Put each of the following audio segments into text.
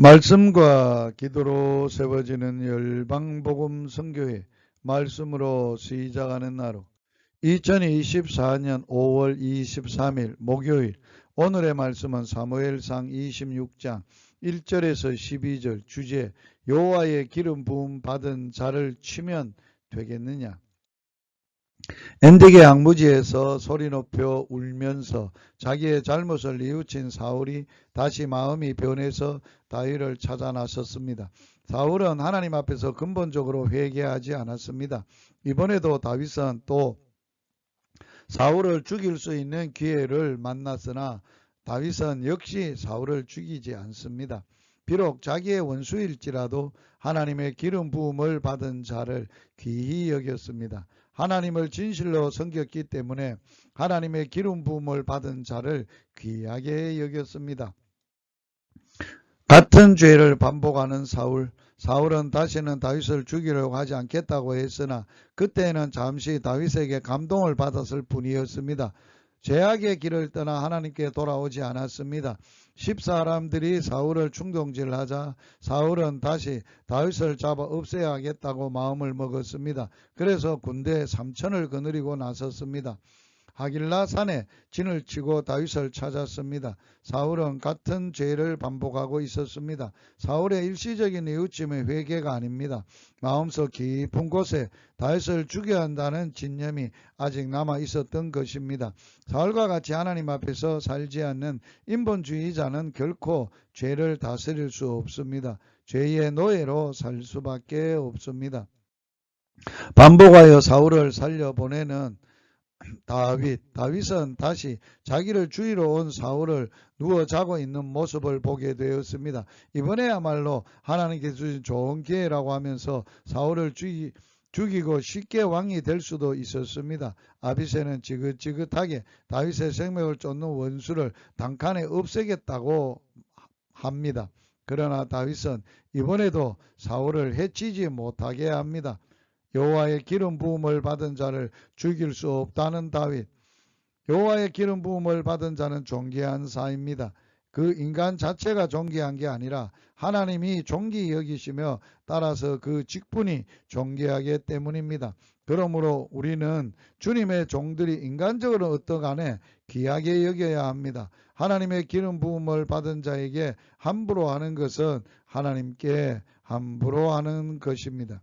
말씀과 기도로 세워지는 열방복음 선교회 말씀으로 시작하는 하루 2024년 5월 23일 목요일 오늘의 말씀은 사무엘상 26장 1절에서 12절 주제 여호와의 기름 부음 받은 자를 치면 되겠느냐. 엔덱의 앙부지에서 소리 높여 울면서 자기의 잘못을 뉘우친 사울이 다시 마음이 변해서 다윗을 찾아 나섰습니다. 사울은 하나님 앞에서 근본적으로 회개하지 않았습니다. 이번에도 다윗은 또 사울을 죽일 수 있는 기회를 만났으나 다윗은 역시 사울을 죽이지 않습니다. 비록 자기의 원수일지라도 하나님의 기름 부음을 받은 자를 귀히 여겼습니다. 하나님을 진실로 섬겼기 때문에 하나님의 기름 부음을 받은 자를 귀하게 여겼습니다. 같은 죄를 반복하는 사울은 다시는 다윗을 죽이려고 하지 않겠다고 했으나 그때는 잠시 다윗에게 감동을 받았을 뿐이었습니다. 죄악의 길을 떠나 하나님께 돌아오지 않았습니다. 10사람들이 사울을 충동질하자 사울은 다시 다윗을 잡아 없애야 하겠다고 마음을 먹었습니다. 그래서 군대 3,000을 거느리고 나섰습니다. 하길라 산에 진을 치고 다윗을 찾았습니다. 사울은 같은 죄를 반복하고 있었습니다. 사울의 일시적인 뉘우침의 회개가 아닙니다. 마음속 깊은 곳에 다윗을 죽여야 한다는 진념이 아직 남아 있었던 것입니다. 사울과 같이 하나님 앞에서 살지 않는 인본주의자는 결코 죄를 다스릴 수 없습니다. 죄의 노예로 살 수밖에 없습니다. 반복하여 사울을 살려보내는 다윗은 다시 자기를 죽이러 온 사울을 누워 자고 있는 모습을 보게 되었습니다. 이번에야말로 하나님께서 주신 좋은 기회라고 하면서 사울을 죽이고 쉽게 왕이 될 수도 있었습니다. 아비새는 지긋지긋하게 다윗의 생명을 쫓는 원수를 단칸에 없애겠다고 합니다. 그러나 다윗은 이번에도 사울을 해치지 못하게 합니다. 여호와의 기름 부음을 받은 자를 죽일 수 없다는 다윗. 여호와의 기름 부음을 받은 자는 존귀한 사입니다. 그 인간 자체가 존귀한 게 아니라 하나님이 존귀 여기시며 따라서 그 직분이 존귀하기 때문입니다. 그러므로 우리는 주님의 종들이 인간적으로 어떠간에 귀하게 여겨야 합니다. 하나님의 기름 부음을 받은 자에게 함부로 하는 것은 하나님께 함부로 하는 것입니다.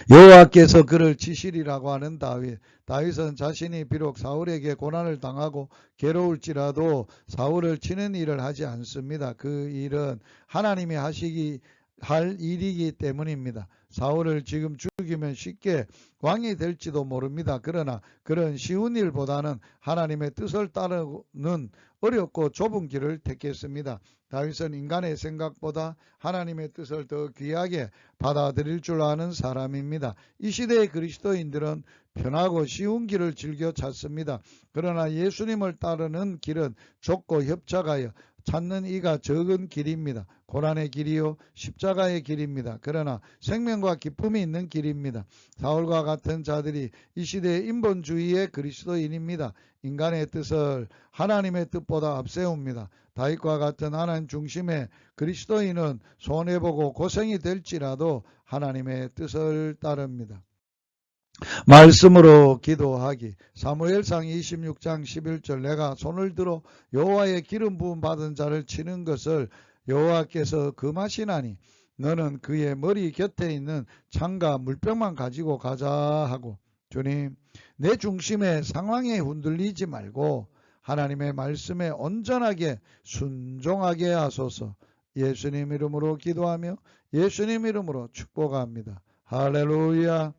여호와께서 그를 치시리라고 하는 다윗은 자신이 비록 사울에게 고난을 당하고 괴로울지라도 사울을 치는 일을 하지 않습니다. 그 일은 하나님이 할 일이기 때문입니다. 사울을 지금 죽이면 쉽게 왕이 될지도 모릅니다. 그러나 그런 쉬운 일보다는 하나님의 뜻을 따르는 어렵고 좁은 길을 택했습니다. 다윗은 인간의 생각보다 하나님의 뜻을 더 귀하게 받아들일 줄 아는 사람입니다. 이 시대의 그리스도인들은 편하고 쉬운 길을 즐겨 찾습니다. 그러나 예수님을 따르는 길은 좁고 협착하여 찾는 이가 적은 길입니다. 고난의 길이요 십자가의 길입니다. 그러나 생명과 기쁨이 있는 길입니다. 사울과 같은 자들이 이 시대의 인본주의의 그리스도인입니다. 인간의 뜻을 하나님의 뜻보다 앞세웁니다. 다윗과 같은 하나님 중심의 그리스도인은 손해보고 고생이 될지라도 하나님의 뜻을 따릅니다. 말씀으로 기도하기. 사무엘상 26장 11절 내가 손을 들어 여호와의 기름 부음 받은 자를 치는 것을 여호와께서 금하시나니 너는 그의 머리 곁에 있는 창과 물병만 가지고 가자 하고. 주님, 내 중심에 상황에 흔들리지 말고 하나님의 말씀에 온전하게 순종하게 하소서. 예수님 이름으로 기도하며 예수님 이름으로 축복합니다. 할렐루야.